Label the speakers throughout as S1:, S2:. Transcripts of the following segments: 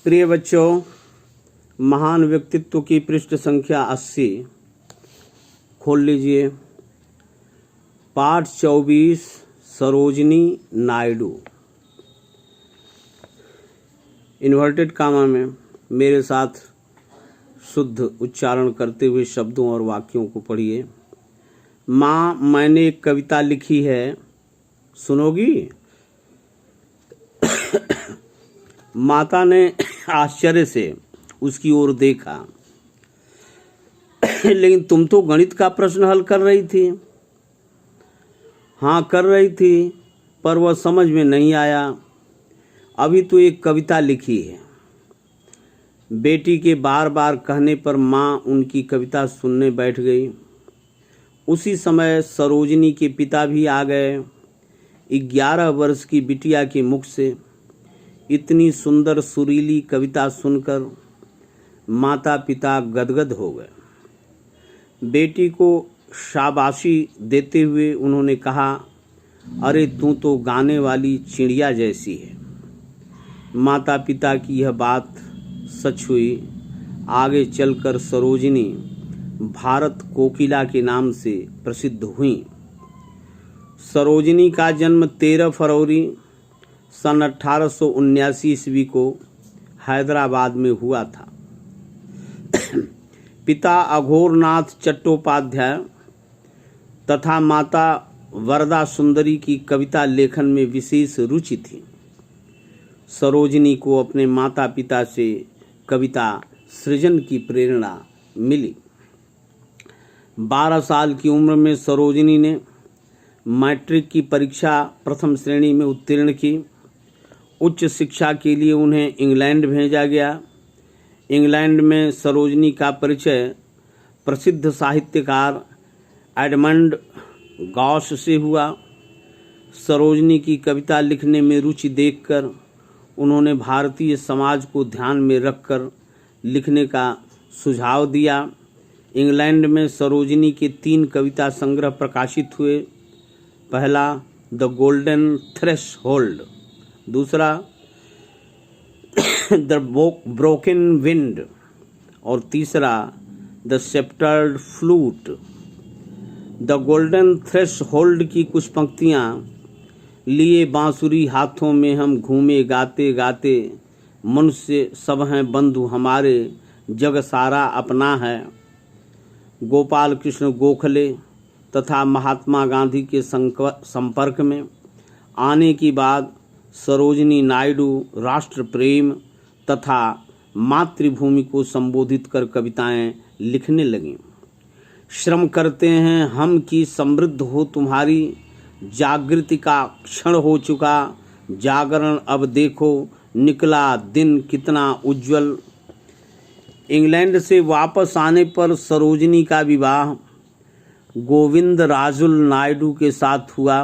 S1: प्रिय बच्चों, महान व्यक्तित्व की पृष्ठ संख्या 80 खोल लीजिए। पाठ 24 सरोजिनी नायडू। इन्वर्टेड कामा में मेरे साथ शुद्ध उच्चारण करते हुए शब्दों और वाक्यों को पढ़िए। माँ, मैंने एक कविता लिखी है, सुनोगी? माता ने आश्चर्य से उसकी ओर देखा। लेकिन तुम तो गणित का प्रश्न हल कर रही थी। हाँ, कर रही थी, पर वह समझ में नहीं आया। अभी तो एक कविता लिखी है। बेटी के बार बार कहने पर माँ उनकी कविता सुनने बैठ गई। उसी समय सरोजिनी के पिता भी आ गए। 11 वर्ष की बिटिया के मुख से इतनी सुंदर सुरीली कविता सुनकर माता पिता गदगद हो गए। बेटी को शाबाशी देते हुए उन्होंने कहा, अरे तू तो गाने वाली चिड़िया जैसी है। माता पिता की यह बात सच हुई। आगे चलकर सरोजिनी भारत कोकिला के नाम से प्रसिद्ध हुई। सरोजिनी का जन्म 13 फरवरी सन 1879 ईस्वी को हैदराबाद में हुआ था। पिता अघोरनाथ चट्टोपाध्याय तथा माता वरदा सुंदरी की कविता लेखन में विशेष रुचि थी। सरोजिनी को अपने माता पिता से कविता सृजन की प्रेरणा मिली। 12 साल की उम्र में सरोजिनी ने मैट्रिक की परीक्षा प्रथम श्रेणी में उत्तीर्ण की। उच्च शिक्षा के लिए उन्हें इंग्लैंड भेजा गया। इंग्लैंड में सरोजिनी का परिचय प्रसिद्ध साहित्यकार एडमंड गॉस से हुआ। सरोजिनी की कविता लिखने में रुचि देखकर उन्होंने भारतीय समाज को ध्यान में रखकर लिखने का सुझाव दिया। इंग्लैंड में सरोजिनी के 3 कविता संग्रह प्रकाशित हुए। पहला द गोल्डन थ्रेशहोल्ड, दूसरा द ब्रोकन विंड और तीसरा the sceptred flute. The golden threshold की कुछ पंक्तियाँ, लिए बांसुरी हाथों में हम घूमे गाते गाते, मनुष्य सब हैं बंधु हमारे, जग सारा अपना है। गोपाल कृष्ण गोखले तथा महात्मा गांधी के संपर्क में आने के बाद सरोजिनी नायडू राष्ट्र प्रेम तथा मातृभूमि को संबोधित कर कविताएं लिखने लगीं। श्रम करते हैं हम कि समृद्ध हो तुम्हारी, जागृति का क्षण हो चुका, जागरण अब देखो, निकला दिन कितना उज्जवल। इंग्लैंड से वापस आने पर सरोजिनी का विवाह गोविंद राजुल नायडू के साथ हुआ।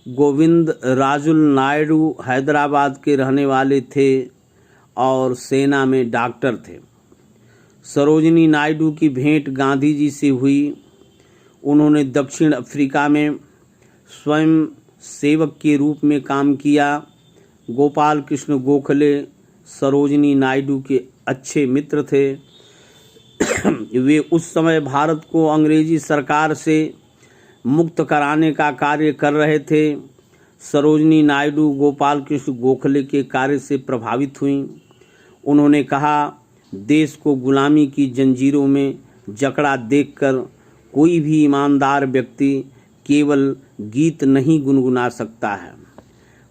S1: गोविंद राजुल नायडू हैदराबाद के रहने वाले थे और सेना में डॉक्टर थे। सरोजिनी नायडू की भेंट गांधी जी से हुई। उन्होंने दक्षिण अफ्रीका में स्वयं सेवक के रूप में काम किया। गोपाल कृष्ण गोखले सरोजिनी नायडू के अच्छे मित्र थे। वे उस समय भारत को अंग्रेजी सरकार से मुक्त कराने का कार्य कर रहे थे। सरोजिनी नायडू गोपाल कृष्ण गोखले के कार्य से प्रभावित हुईं। उन्होंने कहा, देश को गुलामी की जंजीरों में जकड़ा देखकर कोई भी ईमानदार व्यक्ति केवल गीत नहीं गुनगुना सकता है।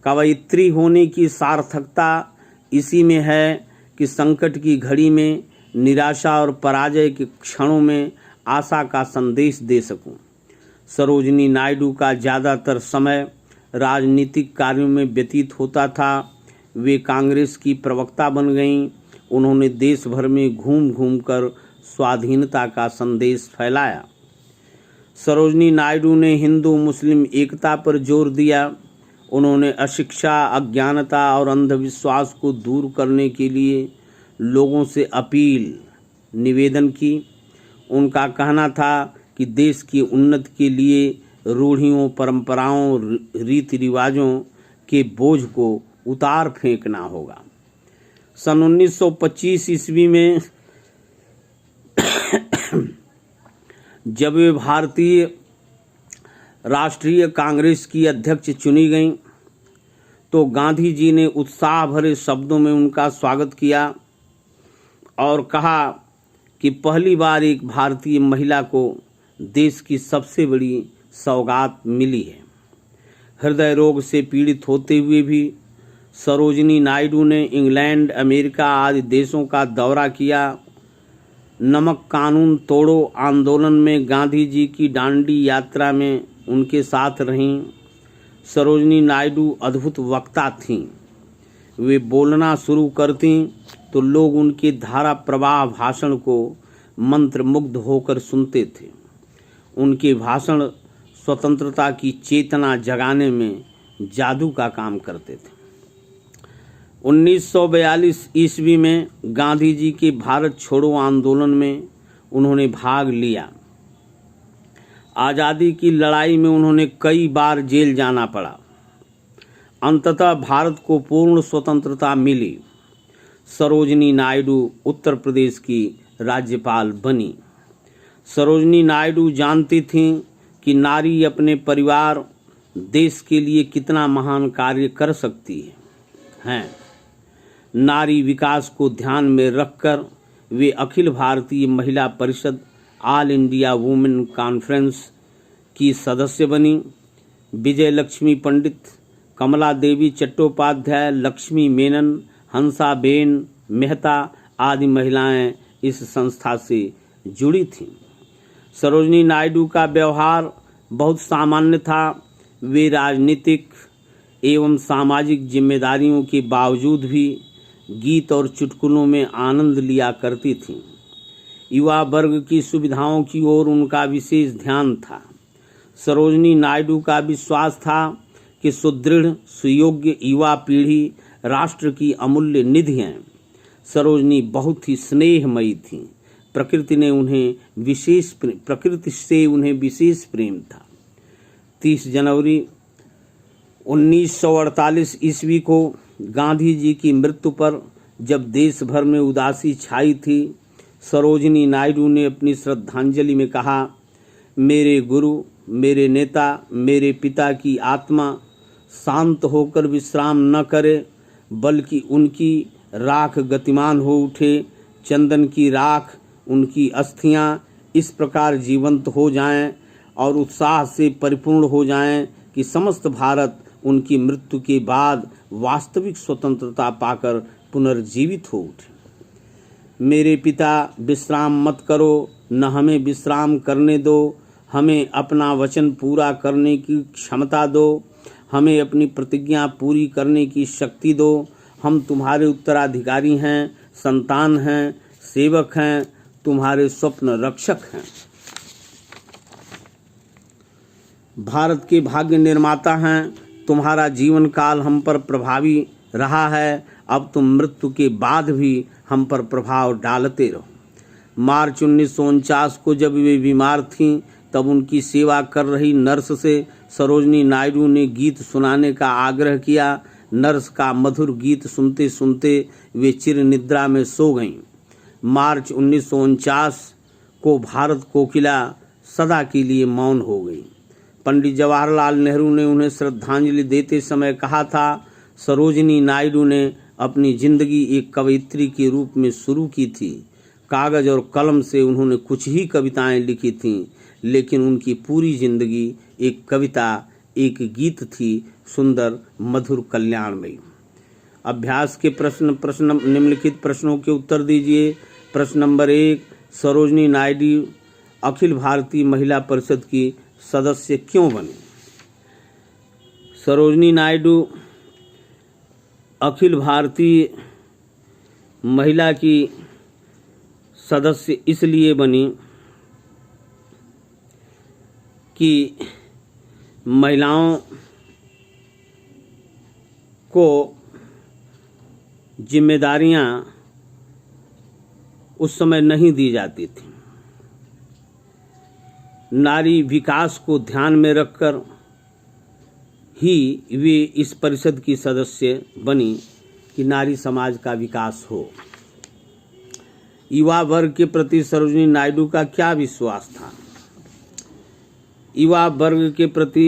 S1: कवयित्री होने की सार्थकता इसी में है कि संकट की घड़ी में, निराशा और पराजय के क्षणों में आशा का संदेश दे सकूं। सरोजिनी नायडू का ज़्यादातर समय राजनीतिक कार्यों में व्यतीत होता था। वे कांग्रेस की प्रवक्ता बन गईं। उन्होंने देश भर में घूम घूम कर स्वाधीनता का संदेश फैलाया। सरोजिनी नायडू ने हिंदू मुस्लिम एकता पर जोर दिया। उन्होंने अशिक्षा, अज्ञानता और अंधविश्वास को दूर करने के लिए लोगों से अपील, निवेदन की। उनका कहना था कि देश की उन्नति के लिए रूढ़ियों, परंपराओं, रीति रिवाजों के बोझ को उतार फेंकना होगा। सन 1925 ईस्वी में जब वे भारतीय राष्ट्रीय कांग्रेस की अध्यक्ष चुनी गईं, तो गांधी जी ने उत्साह भरे शब्दों में उनका स्वागत किया और कहा कि पहली बार एक भारतीय महिला को देश की सबसे बड़ी सौगात मिली है। हृदय रोग से पीड़ित होते हुए भी सरोजिनी नायडू ने इंग्लैंड, अमेरिका आदि देशों का दौरा किया। नमक कानून तोड़ो आंदोलन में गांधी जी की दांडी यात्रा में उनके साथ रहीं। सरोजिनी नायडू अद्भुत वक्ता थीं। वे बोलना शुरू करतीं तो लोग उनके धारा प्रवाह भाषण को मंत्रमुग्ध होकर सुनते थे। उनके भाषण स्वतंत्रता की चेतना जगाने में जादू का काम करते थे। 1942 ईस्वी में गांधी जी के भारत छोड़ो आंदोलन में उन्होंने भाग लिया। आज़ादी की लड़ाई में उन्होंने कई बार जेल जाना पड़ा। अंततः भारत को पूर्ण स्वतंत्रता मिली। सरोजिनी नायडू उत्तर प्रदेश की राज्यपाल बनी। सरोजिनी नायडू जानती थीं कि नारी अपने परिवार, देश के लिए कितना महान कार्य कर सकती है। नारी विकास को ध्यान में रखकर वे अखिल भारतीय महिला परिषद ऑल इंडिया वुमेन कॉन्फ्रेंस की सदस्य बनी। विजय लक्ष्मी पंडित, कमला देवी चट्टोपाध्याय, लक्ष्मी मेनन, हंसाबेन मेहता आदि महिलाएं इस संस्था से जुड़ी थीं। सरोजिनी नायडू का व्यवहार बहुत सामान्य था। वे राजनीतिक एवं सामाजिक जिम्मेदारियों के बावजूद भी गीत और चुटकुलों में आनंद लिया करती थीं। युवा वर्ग की सुविधाओं की ओर उनका विशेष ध्यान था। सरोजिनी नायडू का विश्वास था कि सुदृढ़ सुयोग्य युवा पीढ़ी राष्ट्र की अमूल्य निधि है। सरोजिनी बहुत ही स्नेहमयी थीं। प्रकृति से उन्हें विशेष प्रेम था। 30 जनवरी 1948 ईस्वी को गांधी जी की मृत्यु पर जब देश भर में उदासी छाई थी, सरोजिनी नायडू ने अपनी श्रद्धांजलि में कहा, मेरे गुरु, मेरे नेता, मेरे पिता की आत्मा शांत होकर विश्राम न करे, बल्कि उनकी राख गतिमान हो उठे। चंदन की राख, उनकी अस्थियां इस प्रकार जीवंत हो जाएं और उत्साह से परिपूर्ण हो जाएं कि समस्त भारत उनकी मृत्यु के बाद वास्तविक स्वतंत्रता पाकर पुनर्जीवित हो उठे। मेरे पिता, विश्राम मत करो, न हमें विश्राम करने दो। हमें अपना वचन पूरा करने की क्षमता दो। हमें अपनी प्रतिज्ञा पूरी करने की शक्ति दो। हम तुम्हारे उत्तराधिकारी हैं, संतान हैं, सेवक हैं, तुम्हारे स्वप्न रक्षक हैं। भारत के भाग्य निर्माता हैं। तुम्हारा जीवन काल हम पर प्रभावी रहा है। अब तुम मृत्यु के बाद भी हम पर प्रभाव डालते रहो। मार्च 1949 को जब वे बीमार थीं, तब उनकी सेवा कर रही नर्स से सरोजिनी नायडू ने गीत सुनाने का आग्रह किया। नर्स का मधुर गीत सुनते सुनते वे चिर निद्रा में सो गईं। मार्च 1949 को भारत कोकिला सदा के लिए मौन हो गई। पंडित जवाहरलाल नेहरू ने उन्हें श्रद्धांजलि देते समय कहा था, सरोजिनी नायडू ने अपनी जिंदगी एक कवयित्री के रूप में शुरू की थी। कागज और कलम से उन्होंने कुछ ही कविताएं लिखी थीं, लेकिन उनकी पूरी जिंदगी एक कविता, एक गीत थी, सुंदर, मधुर, कल्याणमयी। अभ्यास के प्रश्न निम्नलिखित प्रश्नों के उत्तर दीजिए। प्रश्न नंबर 1, सरोजिनी नायडू अखिल भारतीय महिला परिषद की सदस्य क्यों बनी? सरोजिनी नायडू अखिल भारतीय महिला की सदस्य इसलिए बनी कि महिलाओं को जिम्मेदारियां उस समय नहीं दी जाती थी। नारी विकास को ध्यान में रखकर ही वे इस परिषद की सदस्य बनी, कि नारी समाज का विकास हो। युवा वर्ग के प्रति सरोजिनी नायडू का क्या विश्वास था? युवा वर्ग के प्रति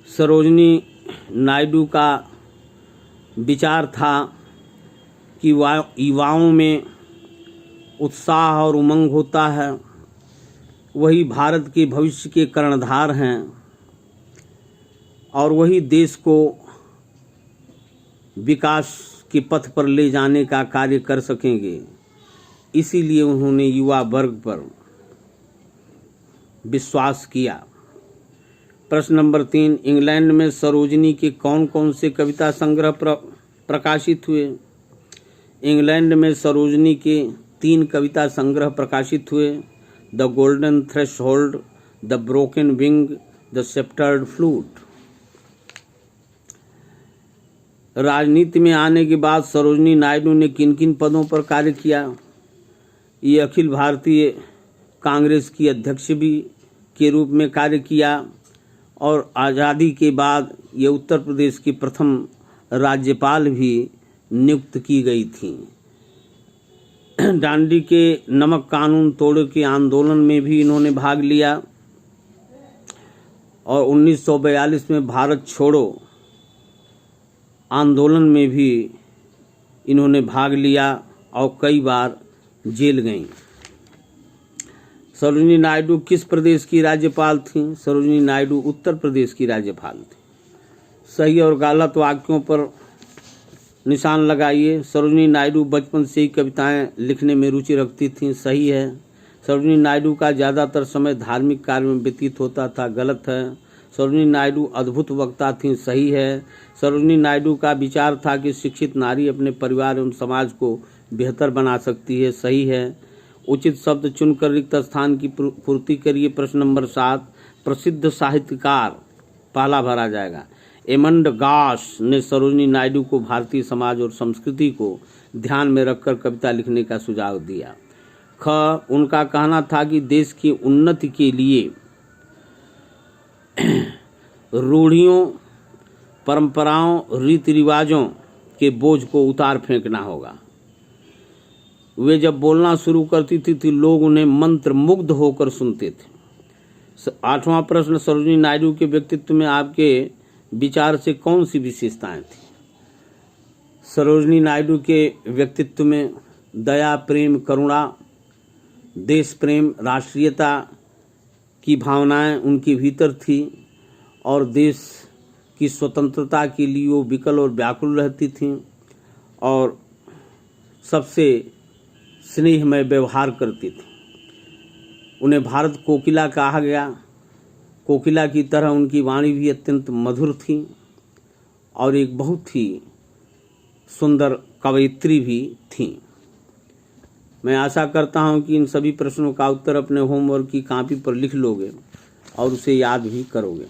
S1: सरोजिनी नायडू का विचार था कि युवाओं में उत्साह और उमंग होता है, वही भारत के भविष्य के कर्णधार हैं और वही देश को विकास के पथ पर ले जाने का कार्य कर सकेंगे। इसीलिए उन्होंने युवा वर्ग पर विश्वास किया। प्रश्न नंबर 3, इंग्लैंड में सरोजिनी के कौन कौन से कविता संग्रह प्रकाशित हुए? इंग्लैंड में सरोजिनी के 3 कविता संग्रह प्रकाशित हुए, the golden threshold, the broken wing, the sceptred flute. राजनीति में आने के बाद सरोजिनी नायडू ने किन किन पदों पर कार्य किया? ये अखिल भारतीय कांग्रेस की अध्यक्ष भी के रूप में कार्य किया और आज़ादी के बाद ये उत्तर प्रदेश की प्रथम राज्यपाल भी नियुक्त की गई थी। दांडी के नमक कानून तोड़ो के आंदोलन में भी इन्होंने भाग लिया और 1942 में भारत छोड़ो आंदोलन में भी इन्होंने भाग लिया और कई बार जेल गईं। सरोजिनी नायडू किस प्रदेश की राज्यपाल थीं? सरोजिनी नायडू उत्तर प्रदेश की राज्यपाल थी। सही और गलत वाक्यों पर निशान लगाइए। सरोजिनी नायडू बचपन से ही कविताएं लिखने में रुचि रखती थीं। सही है। सरोजिनी नायडू का ज़्यादातर समय धार्मिक कार्य में व्यतीत होता था। गलत है। सरोजिनी नायडू अद्भुत वक्ता थीं। सही है। सरोजिनी नायडू का विचार था कि शिक्षित नारी अपने परिवार एवं समाज को बेहतर बना सकती है। सही है। उचित शब्द चुनकर रिक्त स्थान की पूर्ति करिए। प्रश्न नंबर 7, प्रसिद्ध साहित्यकार पहला भरा जाएगा। एमंड गॉस ने सरोजिनी नायडू को भारतीय समाज और संस्कृति को ध्यान में रखकर कविता लिखने का सुझाव दिया। ख, उनका कहना था कि देश की उन्नति के लिए रूढ़ियों, परंपराओं, रीति रिवाजों के बोझ को उतार फेंकना होगा। वे जब बोलना शुरू करती थी तो लोग उन्हें मंत्र मुग्ध होकर सुनते थे। 8वां प्रश्न, सरोजिनी नायडू के व्यक्तित्व में आपके विचार से कौन सी विशेषताएं थी? सरोजिनी नायडू के व्यक्तित्व में दया, प्रेम, करुणा, देश प्रेम, राष्ट्रीयता की भावनाएं उनके भीतर थी और देश की स्वतंत्रता के लिए वो विकल और व्याकुल रहती थीं और सबसे स्नेहमय व्यवहार करती थी। उन्हें भारत कोकिला कहा गया। कोकिला की तरह उनकी वाणी भी अत्यंत मधुर थी और एक बहुत ही सुंदर कवयित्री भी थी। मैं आशा करता हूं कि इन सभी प्रश्नों का उत्तर अपने होमवर्क की कॉपी पर लिख लोगे और उसे याद भी करोगे।